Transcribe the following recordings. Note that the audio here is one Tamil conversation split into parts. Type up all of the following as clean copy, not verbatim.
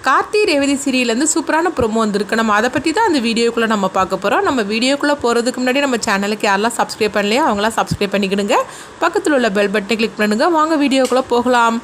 கார்த்தி ரேவதி சீரியல்லேருந்து சூப்பரான ப்ரோமோ வந்திருக்கு. நம்ம அதை பற்றி தான் அந்த வீடியோக்குள்ளே நம்ம பார்க்க போகிறோம். நம்ம வீடியோக்குள்ளே போகிறதுக்கு முன்னாடி நம்ம சேனலுக்கு யாரெல்லாம் சப்ஸ்கிரைப் பண்ணலையோ அவங்களாம் சப்ஸ்கிரைப் பண்ணிக்கிடுங்க. பக்கத்தில் உள்ள பெல் பட்டனை கிளிக் பண்ணுங்க. வாங்க வீடியோக்குள்ளே போகலாம்.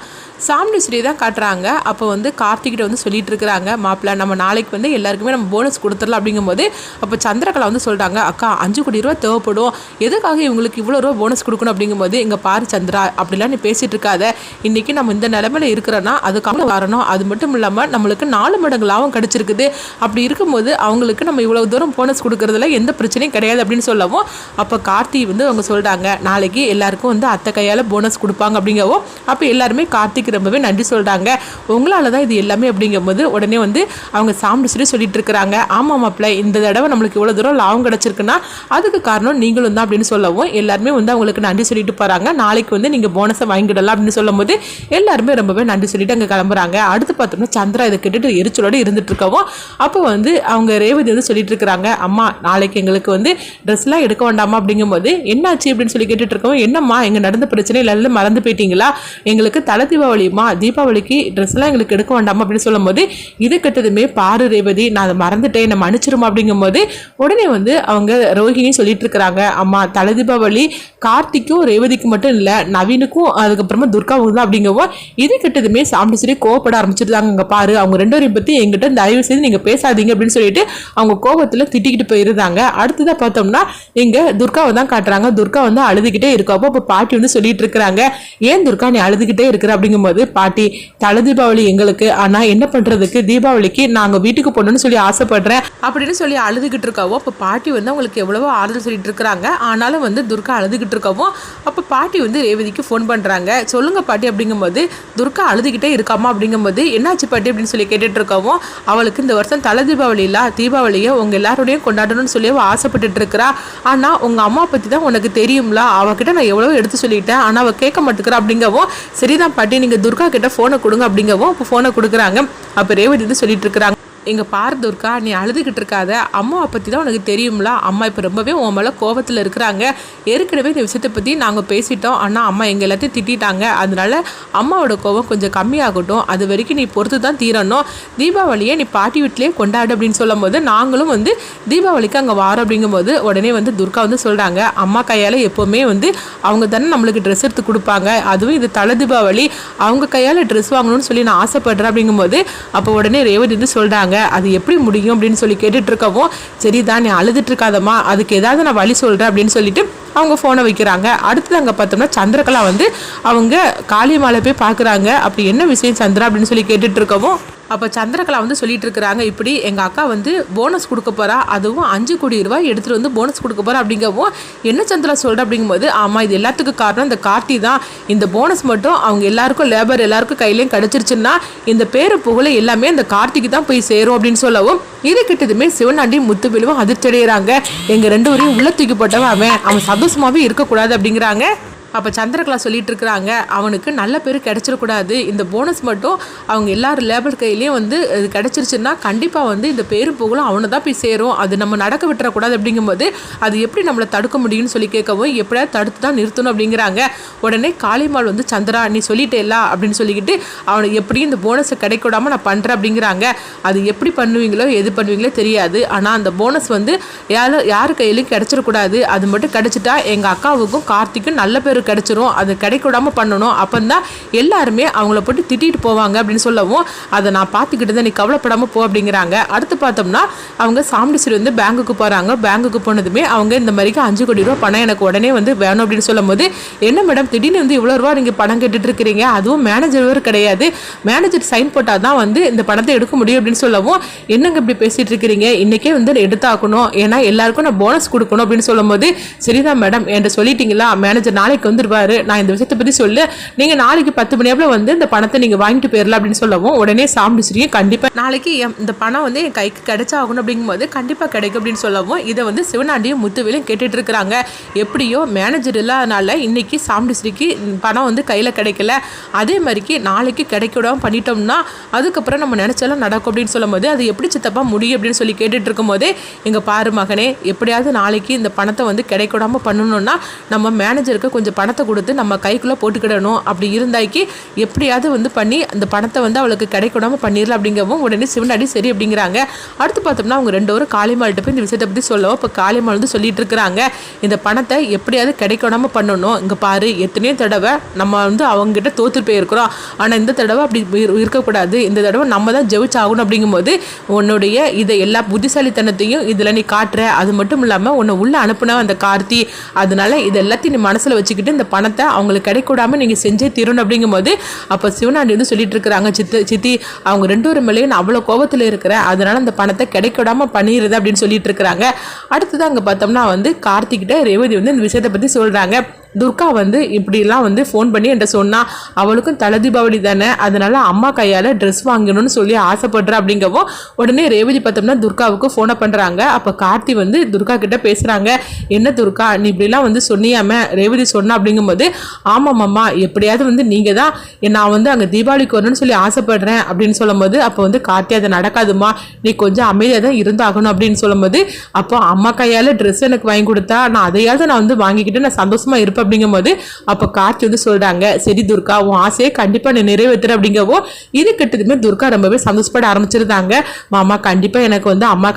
சாம்டி ஸ்ரீ தான் காட்டுறாங்க. அப்போ வந்து கார்த்திகிட்ட வந்து சொல்லிட்டு இருக்கிறாங்க, மாப்பிள்ள நம்ம நாளைக்கு வந்து எல்லாருக்குமே நம்ம போனஸ் கொடுத்துடலாம் அப்படிங்கும்போது, அப்போ சந்திரகலா வந்து சொல்கிறாங்க, அக்கா 5 கோடி ரூபா தேவைப்படும், எதுக்காக இவங்களுக்கு இவ்வளோ ரூபா போனஸ் கொடுக்கணும் அப்படிங்கும்போது, இங்கே பாரு சந்திரா அப்படிலாம் நீ பேசிகிட்டு இருக்காத, இன்றைக்கி நம்ம இந்த நிலமையில இருக்கிறோன்னா அதுக்காக வரணும். அது மட்டும் இல்லாமல் நம்மளுக்கு 4 மடங்கு லாபம் கிடச்சிருக்குது. அப்படி இருக்கும்போது அவங்களுக்கு நம்ம இவ்வளோ தூரம் போனஸ் கொடுக்குறதுல எந்த பிரச்சனையும் கிடையாது அப்படின்னு சொல்லவும், அப்போ கார்த்தி வந்து அவங்க சொல்கிறாங்க, நாளைக்கு எல்லாருக்கும் வந்து அத்தை கையால் போனஸ் கொடுப்பாங்க அப்படிங்கவும், அப்போ எல்லாருமே கார்த்திக் ரொம்பவே நன்றி சொல்கிறாங்க. உங்களால் தான் இது எல்லாமே அப்படிங்கும்போது உடனே வந்து அவங்க சாம்டி ஸ்ரீ சொல்லிட்டு இருக்கிறாங்க, ஆமாம் மாப்பிள்ள இந்த தடவை நம்மளுக்கு இவ்வளோ தூரம் லாபம் கிடச்சிருக்குன்னா அதுக்கு காரணம் நீங்களும் தான் அப்படின்னு சொல்லவும், எல்லாருமே வந்து அவங்களுக்கு நன்றி சொல்லிட்டு போகிறாங்க. நாளைக்கு வந்து நீங்கள் போனஸை வாங்கிடலாம் அப்படின்னு சொல்லும் போது எல்லாருமே ரொம்பவே நன்றி சொல்லிட்டு அங்கே கிளம்புறாங்க. அடுத்து பார்த்தோம்னா சந்திரா இதை கேட்டுட்டு எரிச்சலோடு இருந்துட்டு இருக்கவும், அப்போ வந்து அவங்க ரேவதி வந்து சொல்லிட்டு இருக்கிறாங்க, அம்மா நாளைக்கு எங்களுக்கு வந்து ட்ரெஸ்லாம் எடுக்க வேண்டாமா அப்படிங்கும்போது, என்னாச்சு அப்படின்னு சொல்லி கேட்டுட்டு இருக்கவும், என்னம்மா எங்கள் நடந்த பிரச்சனை எல்லாம் மறந்து போயிட்டீங்களா, எங்களுக்கு தலை தீபாவளிக்கு ட்ரெஸ்லாம் எங்களுக்கு எடுக்க வேண்டாமா அப்படின்னு சொல்லும் போது, இது கெட்டதுமே பாரு ரேவதி நான் அதை மறந்துட்டேன் என்ன மன்னிச்சிருமா அப்படிங்கும்போது, உடனே வந்து அவங்க ரோஹிணி சொல்லிட்டு இருக்கிறாங்க, அம்மா தலை தீபாவளி கார்த்திக்கும் ரேவதிக்கு மட்டும் இல்லை நவீனுக்கும் அதுக்கப்புறமா துர்காவுக்கு தான் அப்படிங்கவும், இது கெட்டதுமே சாம்டி ஸ்ரீ கோவப்பட ஆரம்பிச்சிருந்தாங்க. அங்கே பாரு அவங்க 2 பேரையும் பற்றி எங்கிட்ட தயவு செய்து நீங்கள் பேசாதீங்க அப்படின்னு சொல்லிட்டு அவங்க கோபத்தில் திட்டிக்கிட்டு போயிருந்தாங்க. அடுத்ததான் பார்த்தோம்னா இங்கே துர்காவை தான் காட்டுறாங்க. துர்கா வந்து அழுதுகிட்டே இருக்கப்போ இப்போ பாட்டி வந்து சொல்லிட்டு இருக்கிறாங்க, ஏன் துர்கா நீ அழுதுகிட்டே இருக்கிற அப்படிங்கும்போது, பாட்டி தலை தீபாவளி எங்களுக்கு, ஆனா என்ன பண்றதுக்கு தீபாவளிக்கு நாங்க வீட்டுக்கு போகணும்னு சொல்லி ஆசைப்படுறேன் அப்படின்னு சொல்லி அழுதுகிட்டு இருக்கவோ, அப்போ பாட்டி வந்து அவங்களுக்கு எவ்வளவோ ஆறுதல் சொல்லிட்டு இருக்கிறாங்க. ஆனாலும் வந்து துர்கா அழுதுகிட்டு இருக்கவோ, அப்போ பாட்டி வந்து ரேவதிக்கு ஃபோன் பண்றாங்க, சொல்லுங்க பாட்டி அப்படிங்கும்போது, துர்கா அழுதுகிட்டே இருக்காமா அப்படிங்கும்போது, என்னாச்சு பாட்டி அப்படின்னு சொல்லி கேட்டுட்டு இருக்கவோ, அவளுக்கு இந்த வருஷம் தலை தீபாவளி இல்ல தீபாவளியை உங்க எல்லாரோடையும் கொண்டாடணும்னு சொல்லி ஆசைப்பட்டுட்டு இருக்கிறா. ஆனா உங்க அம்மா பத்தி தான் உனக்கு தெரியும்ல, அவகிட்ட நான் எவ்வளவோ எடுத்து சொல்லிட்டேன், ஆனா அவ கேட்க மாட்டேங்கிறா அப்படிங்கவும், சரிதான் பாட்டி நீங்க துர்கா கிட்ட ஃபோனை கொடுங்க அப்படிங்கவும், அப்போ ஃபோனை கொடுக்குறாங்க. அப்போ ரேவதி வந்து சொல்லிட்டு இருக்கிறாங்க, எங்க பாரு துர்கா நீ அழுதுகிட்டு இருக்காத, அம்மாவை பற்றி தான் உனக்கு தெரியும்ல, அம்மா இப்போ ரொம்பவே உன் மேலே கோபத்தில் இருக்கிறாங்க, ஏற்கனவே இந்த விஷயத்தை பற்றி நாங்கள் பேசிட்டோம், ஆனால் அம்மா எங்கள் எல்லாத்தையும் திட்டாங்க, அதனால அம்மாவோட கோபம் கொஞ்சம் கம்மியாகட்டும், அது வரைக்கும் நீ பொறுத்து தான் தீரணும், தீபாவளியை நீ பாட்டி வீட்டிலேயே கொண்டாடு அப்படின்னு சொல்லும் போது, நாங்களும் வந்து தீபாவளிக்கு அங்கே வாரோம் அப்படிங்கும்போது, உடனே வந்து துர்கா வந்து சொல்கிறாங்க, அம்மா கையால் எப்போவுமே வந்து அவங்க தானே நம்மளுக்கு ட்ரெஸ் எடுத்து கொடுப்பாங்க, அதுவும் இது தலை தீபாவளி அவங்க கையால் ட்ரெஸ் வாங்கணும்னு சொல்லி நான் ஆசைப்படுறேன் அப்படிங்கும்போது, அப்போ உடனே ரேவதி வந்து சொல்கிறாங்க, அது எப்படி முடியும் அப்படின்னு சொல்லி கேட்டுட்டு இருக்கவும், சரிதான் நீ அழுதுட்டு இருக்காதம்மா, அதுக்கு ஏதாவது நான் வழி சொல்கிறேன் அப்படின்னு சொல்லிட்டு அவங்க ஃபோனை வைக்கிறாங்க. அடுத்தது அங்கே பார்த்தோம்னா சந்திரகலா வந்து அவங்க காளியம்மாளை போய் பார்க்குறாங்க. அப்படி என்ன விஷயம் சந்திரா அப்படின்னு சொல்லி கேட்டுட்டு இருக்கவும், அப்போ சந்திரகலா வந்து சொல்லிட்டு இருக்கிறாங்க, இப்படி எங்கள் அக்கா வந்து போனஸ் கொடுக்க போகிறா, அதுவும் 5 கோடி ரூபாய் எடுத்துகிட்டு வந்து போனஸ் கொடுக்க போகிறா அப்படிங்கவும், என்ன சந்திரா சொல்கிற அப்படிங்கும்போது, ஆமாம் இது எல்லாத்துக்கும் காரணம் இந்த கார்த்தி தான், இந்த போனஸ் மட்டும் அவங்க எல்லாருக்கும் லேபர் எல்லாருக்கும் கையிலையும் கிடச்சிருச்சுன்னா இந்த பேரு புகழை எல்லாமே இந்த கார்த்திக்கு தான் போய் சேரும் அப்படின்னு சொல்லவும், இது கிட்டதுமே சிவனாண்டி முத்துவேலுவும் அதிர்ச்சி அடைகிறாங்க, எங்கள் 2 பேரையும் உள்ள தூக்கி போட்டவன் அவன் சந்தோஷமாகவே இருக்கக்கூடாது அப்படிங்கிறாங்க. அப்போ சந்திரகலா சொல்லிட்டு இருக்கிறாங்க, அவனுக்கு நல்ல பேர் கிடச்சிடக்கூடாது, இந்த போனஸ் மட்டும் அவங்க எல்லாரும் லேபர் கையிலையும் வந்து இது கிடச்சிருச்சுன்னா கண்டிப்பாக வந்து இந்த பேரும் புகழும் அவனை தான் போய் சேரும், அது நம்ம நடக்க விட்டுறக்கூடாது அப்படிங்கும்போது, அது எப்படி நம்மளை தடுக்க முடியும்னு சொல்லி கேட்கவும், எப்படியாவது தடுத்து தான் நிறுத்தணும் அப்படிங்கிறாங்க. உடனே காளிமாள் வந்து சந்திரா நீ சொல்லிட்டேல்ல அப்படின்னு சொல்லிக்கிட்டு, அவனுக்கு எப்படியும் இந்த போனஸை கிடைக்கூடாமல் நான் பண்ணுறேன் அப்படிங்கிறாங்க. அது எப்படி பண்ணுவீங்களோ எது பண்ணுவீங்களோ தெரியாது, ஆனால் அந்த போனஸ் வந்து யார் கையிலையும் கிடச்சிடக்கூடாது, அது மட்டும் கிடச்சிட்டா எங்கள் அக்காவுக்கும் கார்த்திக்கும் நல்ல பேர் கிடைச்சிரும், அது கிடைக்கூடாம பண்ணணும், அப்பந்தான் எல்லாருமே அவங்கள போட்டு திட்டிட்டு போவாங்க அப்படின்னு சொல்லவும், அதை நான் பார்த்துக்கிட்டு தான் நீ கவலைப்படாமல் போ அப்படிங்கிறாங்க. அடுத்து பார்த்தோம்னா அவங்க சாம்டி ஸ்ரீ வந்து பேங்குக்கு போகிறாங்க. பேங்குக்கு போனதுமே அவங்க இந்த மாதிரிக்கு 5 கோடி ரூபா பணம் எனக்கு உடனே வந்து வேணும் அப்படின்னு சொல்லும் போது, என்ன மேடம் திடீர்னு வந்து இவ்வளோ ரூபா நீங்கள் பணம் கேட்டுட்டு இருக்கிறீங்க, அதுவும் மேனேஜர் கிடையாது, மேனேஜர் சைன் போட்டால் தான் வந்து இந்த பணத்தை எடுக்க முடியும் அப்படின்னு சொல்லவும், என்னங்க இப்படி பேசிட்டு இருக்கிறீங்க, இன்னைக்கே வந்து எடுத்தாக்கணும், ஏன்னா எல்லாருக்கும் நான் போனஸ் கொடுக்கணும் அப்படின்னு சொல்லும் போது, சரிதான் மேடம் என்கிட்ட சொல்லிட்டீங்களா, மேனேஜர் நாளைக்கு வந்துருவாரு, நான் இந்த விஷயத்தை பத்தி சொல்லு, நீங்க நாளைக்கு 10 மணியாப்புல வந்து இந்த பணத்தை நீங்க வாங்கிட்டு போயிடலாம் அப்படின்னு சொல்லவும், உடனே சாம்டி ஸ்ரீ கண்டிப்பா நாளைக்கு இந்த பணம் வந்து என் கைக்கு கிடைச்சாகணும் அப்படிங்கும்போது கண்டிப்பா கிடைக்கும் அப்படின்னு சொல்லவும், இதை வந்து சிவனாண்டியும் முத்துவேலும் கேட்டுட்டு இருக்கிறாங்க. எப்படியோ மேனேஜர் இல்லாதனால இன்னைக்கு சாம்டி ஸ்ரீக்கு பணம் வந்து கையில கிடைக்கல, அதே மாதிரிக்கு நாளைக்கு கிடைக்கூடாம பண்ணிட்டோம்னா அதுக்கப்புறம் நம்ம நினைச்சாலும் நடக்கும் அப்படின்னு சொல்லும் போது, அது எப்படி சித்தப்பா முடியும் அப்படின்னு சொல்லி கேட்டுட்டு இருக்கும் போதே, எங்க பாரு மகனே எப்படியாவது நாளைக்கு இந்த பணத்தை வந்து கிடைக்கூடாம பண்ணணும்னா நம்ம மேனேஜருக்கு கொஞ்சம் பணத்தை கொடுத்து நம்ம கைக்குள்ளே போட்டுக்கிடணும், அப்படி இருந்தாக்கி எப்படியாவது வந்து பண்ணி அந்த பணத்தை வந்து அவளுக்கு கிடைக்கூடாமல் பண்ணிடலாம் அப்படிங்கவும் உடனே சிவனாடி சரி அப்படிங்கிறாங்க. அடுத்து பார்த்தோம்னா அவங்க 2 பேரும் காளியம்மாள்கிட்ட போய் இந்த விஷயத்தை பற்றி சொல்லவும் இப்போ காளியம்மாள் வந்து சொல்லிட்டு இருக்கிறாங்க, இந்த பணத்தை எப்படியாவது கிடைக்கூடாமல் பண்ணணும். இங்கே பாரு, எத்தனையோ தடவை நம்ம வந்து அவங்ககிட்ட தோற்று போயிருக்கிறோம், ஆனால் இந்த தடவை அப்படி இருக்கக்கூடாது, இந்த தடவை நம்ம தான் ஜெயிச்சாகணும். அப்படிங்கும்போது உன்னுடைய இதை எல்லா புத்திசாலித்தனத்தையும் இதில் நீ காட்டுற, அது மட்டும் இல்லாமல் உன்னை உள்ளே அனுப்புன அந்த கார்த்தி, அதனால இது எல்லாத்தையும் நீ மனசில் வச்சுக்கிட்டு இந்த பணத்தை அவங்களுக்கு கிடைக்கூடாமல் நீங்கள் செஞ்சே தீரணும். அப்படிங்கும்போது அப்போ சிவனாண்டி வந்து சொல்லிட்டு இருக்கிறாங்க, சித்தி அவங்க 2 பேரும் மேலேயும் நான் அவ்வளோ கோபத்தில் இருக்கிறேன், அதனால அந்த பணத்தை கிடைக்கூடாமல் பண்ணிடுது அப்படின்னு சொல்லிட்டு இருக்கிறாங்க. அடுத்ததான் அங்கே பார்த்தோம்னா வந்து கார்த்திகிட்ட ரேவதி வந்து இந்த விஷயத்தை பற்றி சொல்கிறாங்க. துர்கா வந்து இப்படிலாம் வந்து ஃபோன் பண்ணி என்கிட்ட சொன்னா, அவளுக்கும் தலை தீபாவளி தானே, அதனால அம்மா கையால் ட்ரெஸ் வாங்கணும்னு சொல்லி ஆசைப்படுறா. அப்படிங்கவும் உடனே ரேவதி பார்த்தோம்னா துர்காவுக்கு ஃபோனை பண்ணுறாங்க. அப்போ கார்த்தி வந்து துர்கா கிட்ட பேசுகிறாங்க, என்ன துர்கா நீ இப்படிலாம் வந்து சொன்னியாம ரேவதி சொன்னா. அப்படிங்கும்போது ஆமாம் அம்மா, எப்படியாவது வந்து நீங்கள் தான் நான் வந்து அங்கே தீபாவளிக்கு வரணும்னு சொல்லி ஆசைப்படுறேன் அப்படின்னு சொல்லும்போது அப்போ வந்து கார்த்தி அதை நடக்காதுமா, நீ கொஞ்சம் அமைதியாக தான் இருந்தாகணும் அப்படின்னு சொல்லும்போது அப்போ அம்மா கையால் ட்ரெஸ் எனக்கு வாங்கி கொடுத்தா நான் அதையாவது நான் வந்து வாங்கிக்கிட்டு நான் சந்தோஷமாக இருப்பேன். அப்படிங்கும்போது அப்போ கார்த்தி வந்து சொல்றாங்க, சரி துர்கா உன் ஆசையை கண்டிப்பா நீ நிறைவேற்றுற. அப்படிங்கவோ இது கிட்டதுமே துர்கா ரொம்பவே சந்தோஷப்பட ஆரம்பிச்சிருந்தாங்க. மாமா கண்டிப்பா எனக்கு வந்து அம்மா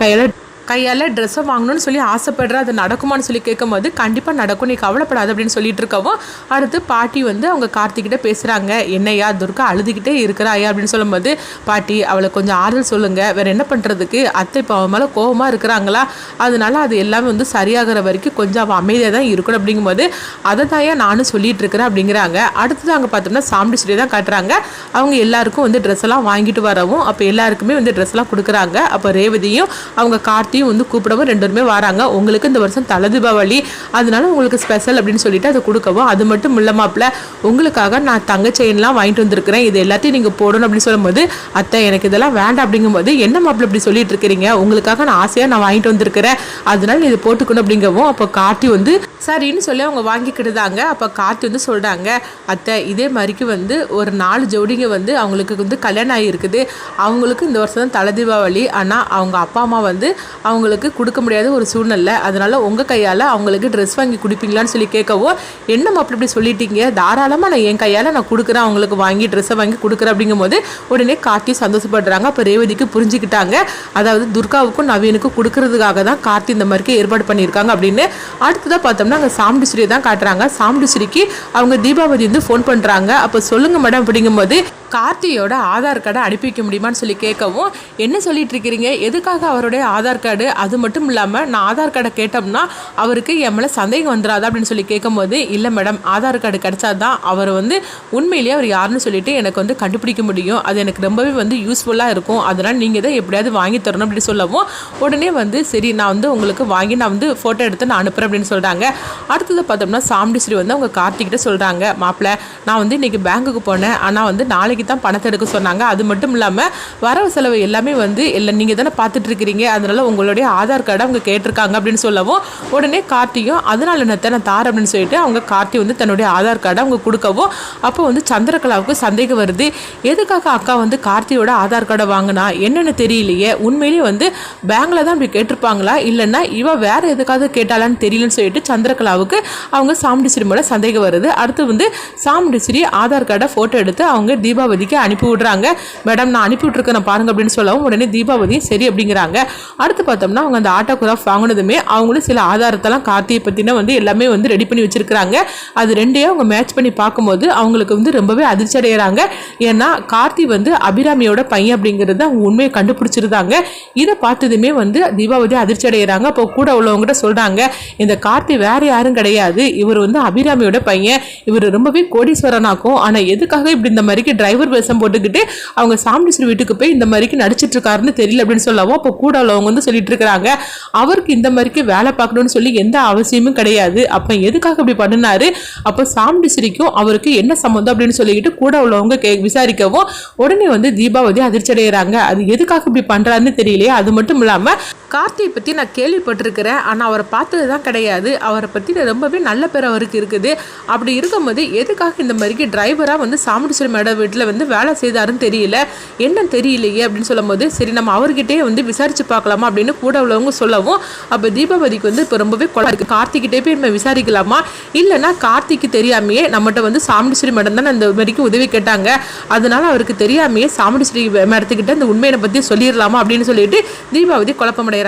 கையால் ட்ரெஸ்ஸை வாங்கணும்னு சொல்லி ஆசைப்படுற, அது நடக்குமான்னு சொல்லி கேட்கும்போது கண்டிப்பாக நடக்கும், நீ கவலைப்படாது அப்படின்னு சொல்லிட்டு இருக்கவும் அடுத்து பாட்டி வந்து அவங்க கார்த்திகிட்ட பேசுகிறாங்க, என்னையா துர்கா அழுதுகிட்டே இருக்கிறாயா அப்படின்னு சொல்லும்போது பாட்டி அவளை கொஞ்சம் ஆறுதல் சொல்லுங்கள், வேறு என்ன பண்ணுறதுக்கு, அத்தை இப்போ அவன் மேலே கோபமாக இருக்கிறாங்களா, அதனால அது எல்லாமே வந்து சரியாகிற வரைக்கும் கொஞ்சம் அவள் அமைதியாக தான் இருக்கணும். அப்படிங்கும்போது அதை தான் நானும் சொல்லிட்டு இருக்கிறேன் அப்படிங்கிறாங்க. அடுத்தது அங்கே பார்த்தோம்னா சாம்பிடி தான் காட்டுறாங்க. அவங்க எல்லாருக்கும் வந்து ட்ரெஸ் எல்லாம் வாங்கிட்டு வரவும் அப்போ எல்லாருக்குமே வந்து ட்ரெஸ் எல்லாம் கொடுக்குறாங்க. அப்போ ரேவதியும் அவங்க வந்து கூப்பிடவும் 2 பேருமே வராங்க. உங்களுக்கு இந்த வருஷம் தலை தீபாவளி, அதனால உங்களுக்கு ஸ்பெஷல் அப்படின்னு சொல்லிட்டு அதை கொடுக்கவும், அது மட்டும் இல்ல மாப்பிள்ள உங்களுக்காக நான் தங்க செயின்லாம் வாங்கிட்டு வந்திருக்கிறேன், இது எல்லாத்தையும் நீங்க போடணும் அப்படின்னு சொல்லும்போது அத்தை எனக்கு இதெல்லாம் வேண்டாம். அப்படிங்கும்போது என்ன மாப்பிள்ள இப்படி சொல்லிட்டு இருக்கிறீங்க, உங்களுக்காக நான் ஆசையா நான் வாங்கிட்டு வந்திருக்கிறேன், அதனால இது போட்டுக்கணும். அப்படிங்கவும் அப்போ கார்த்தி வந்து சரின்னு சொல்லி அவங்க வாங்கிக்கிட்டுதாங்க. அப்போ கார்த்தி வந்து சொல்றாங்க, அத்தை இதே மாதிரிக்கு வந்து ஒரு 4 ஜோடிங்க வந்து அவங்களுக்கு வந்து கல்யாணம் ஆகியிருக்குது, அவங்களுக்கு இந்த வருஷம் தான் தலை தீபாவளி, ஆனால் அவங்க அப்பா அம்மா வந்து அவங்களுக்கு கொடுக்க முடியாத ஒரு சூழ்நிலை, அதனால உங்கள் கையால் அவங்களுக்கு ட்ரெஸ் வாங்கி கொடுப்பீங்களான்னு சொல்லி கேட்கவோ, என்னம்மா அப்படி சொல்லிட்டீங்க, தாராளமாக நான் என் கையால் நான் கொடுக்குறேன், அவங்களுக்கு வாங்கி ட்ரெஸ்ஸை வாங்கி கொடுக்குறேன். அப்படிங்கும்போது உடனே கார்த்தி சந்தோஷப்படுறாங்க. அப்போ ரேவதிக்கு புரிஞ்சுக்கிட்டாங்க, அதாவது துர்காவுக்கும் நவீனுக்கும் கொடுக்கறதுக்காக தான் கார்த்தி இந்த மாதிரி ஏற்பாடு பண்ணியிருக்காங்க அப்படின்னு. அடுத்ததான் பார்த்தோம்னா அங்கே சாமுண்டீஸ்வரியை தான் காட்டுறாங்க. சாமுண்டீஸ்வரிக்கு அவங்க தீபாவளி வந்து ஃபோன் பண்ணுறாங்க. அப்போ சொல்லுங்க மேடம் அப்படிங்கும்போது கார்த்தியோட ஆதார் கார்டை அனுப்பி வைக்க முடியுமான்னு சொல்லி கேட்கவும், என்ன சொல்லிட்டு இருக்கிறீங்க, எதுக்காக அவருடைய ஆதார் கார்டு, அது மட்டும் இல்லாமல் நான் ஆதார் கார்டை கேட்டோம்னா அவருக்கு என் மேலே சந்தேகம் வந்துடாதா அப்படின்னு சொல்லி கேட்கும்போது, இல்லை மேடம் ஆதார் கார்டு கிடைச்சாதான் அவர் வந்து உண்மையிலேயே அவர் யாருன்னு சொல்லிட்டு எனக்கு வந்து கண்டுபிடிக்க முடியும், அது எனக்கு ரொம்பவே வந்து யூஸ்ஃபுல்லாக இருக்கும், அதனால் நீங்கள் தான் எப்படியாவது வாங்கி தரணும் அப்படின்னு சொல்லவும் உடனே வந்து சரி நான் வந்து உங்களுக்கு வாங்கி நான் வந்து ஃபோட்டோ எடுத்து நான் அனுப்புகிறேன் அப்படின்னு சொல்கிறாங்க. அடுத்தது பார்த்தோம்னா சாமுண்டீஸ்வரி வந்து அவங்க கார்த்திகிட்ட சொல்கிறாங்க, மாப்பிள்ளை நான் வந்து இன்றைக்கி பேங்குக்கு போனேன், ஆனால் வந்து நாளைக்கு தான் பணத்தை எடுக்க சொன்னாங்க, அது மட்டும் இல்லாமல் வரவு செலவு எல்லாமே வந்து இல்லை நீங்கள் தானே பார்த்துட்டு இருக்கிறீங்க, அதனால உங்களுடைய ஆதார் கார்டை அவங்க கேட்டிருக்காங்க அப்படின்னு சொல்லவும் உடனே கார்த்தியும் அதனால நான் தார் அப்படின்னு சொல்லிட்டு அவங்க கார்த்தி வந்து தன்னுடைய ஆதார் கார்டை அவங்க கொடுக்கவும் அப்போ வந்து சந்திரகலாவுக்கு சந்தேகம் வருது, எதுக்காக அக்கா வந்து கார்த்தியோட ஆதார் கார்டை வாங்கினா என்னென்னு தெரியலையே, உண்மையிலேயே வந்து பேங்க்ல தான் அப்படி கேட்டிருப்பாங்களா இல்லைன்னா இவ வேற எதுக்காவது கேட்டாலான்னு தெரியலன்னு சொல்லிட்டு சந்திரகலாவுக்கு அவங்க சாமுண்டீஸ்வரி மேலே சந்தேகம் வருது. அடுத்து வந்து சாமுண்டீஸ்வரி ஆதார் கார்டை ஃபோட்டோ எடுத்து அவங்க தீபாவளிக்கு அனுப்பி விடுறாங்க. மேடம் நான் அனுப்பி விட்டுருக்கேன் பாருங்க அப்படின்னு சொல்லவும் உடனே தீபாவளி சரி அப்படிங்கிறாங்க. அடுத்து பார்த்தோம்னா அவங்க அந்த ஆட்டோகிராஃப் வாங்கினதுமே அவங்களும் சில ஆதாரத்தெல்லாம் கார்த்தியை பற்றின வந்து எல்லாமே வந்து ரெடி பண்ணி வச்சிருக்கிறாங்க. அது ரெண்டையும் அவங்க மேட்ச் பண்ணி பார்க்கும்போது அவங்களுக்கு வந்து ரொம்பவே அதிர்ச்சி அடைகிறாங்க. ஏன்னா கார்த்தி வந்து அபிராமியோட பையன் அப்படிங்கிறது அவங்க உண்மையை கண்டுபிடிச்சிருந்தாங்க. இதை பார்த்ததுமே வந்து தீபாவளி அதிர்ச்சி அடைகிறாங்க. அப்போ கூட உள்ளவங்ககிட்ட சொல்கிறாங்க, இந்த கார்த்தி வேற யாரும் கிடையாது, இவர் வந்து அபிராமியோட பையன், இவர் ரொம்பவே கோடீஸ்வரனாக்கும், ஆனால் எதுக்காக இப்படி இந்த மாதிரிக்கு டிரைவர் வேஷம் போட்டுக்கிட்டு அவங்க சாமுண்டீஸ்வரி வீட்டுக்கு போய் இந்த மாதிரிக்கு நடிச்சிட்டு இருக்காருன்னு தெரியல அப்படின்னு சொல்லவும் அப்போ கூட உள்ளவங்க வந்து சொல்லிட்டு இருக்கிறாங்க, அவருக்கு இந்த மாதிரிக்கு வேலை பார்க்கணும்னு சொல்லி எந்த அவசியமும் கிடையாது, அப்போ எதுக்காக இப்படி பண்ணினாரு, அப்போ சாமுண்டீஸ்வரிக்கும் அவருக்கு என்ன சம்மந்தம் அப்படின்னு சொல்லிக்கிட்டு கூட உள்ளவங்க விசாரிக்கவும் உடனே வந்து தீபாவளி அதிர்ச்சி அடைகிறாங்க. அது எதுக்காக இப்படி பண்றாருன்னு தெரியலையே, அது மட்டும் இல்லாம கார்த்தியை பற்றி நான் கேள்விப்பட்டிருக்கிறேன், ஆனால் அவரை பார்த்தது தான் கிடையாது. அவரை பற்றி ரொம்பவே நல்ல பேர் அவருக்கு இருக்குது. அப்படி இருக்கும்போது எதுக்காக இந்த மாதிரிக்கு டிரைவராக வந்து சாமுண்டீஸ்வரி மேடம் வீட்டில் வந்து வேலை செய்தாருன்னு தெரியல, என்னன்னு தெரியலையே அப்படின்னு சொல்லும்போது சரி நம்ம அவர்கிட்டே வந்து விசாரித்து பார்க்கலாமா அப்படின்னு கூட உள்ளவங்க சொல்லவும், அப்போ தீபாவதிக்கு வந்து இப்போ ரொம்பவே கொலை இருக்குது. கார்த்திகிட்டே போய் நம்ம விசாரிக்கலாமா, இல்லைனா கார்த்திக்கு தெரியாமையே நம்மகிட்ட வந்து சாமுண்டீஸ்வரி மேடம் தான் அந்த மாதிரிக்கு உதவி கேட்டாங்க, அதனால அவருக்கு தெரியாமையே சாமுண்டீஸ்வரி மேடத்துக்கிட்ட இந்த உண்மையை பற்றி சொல்லிடலாமா அப்படின்னு சொல்லிட்டு தீபாவதி குழப்பமடைய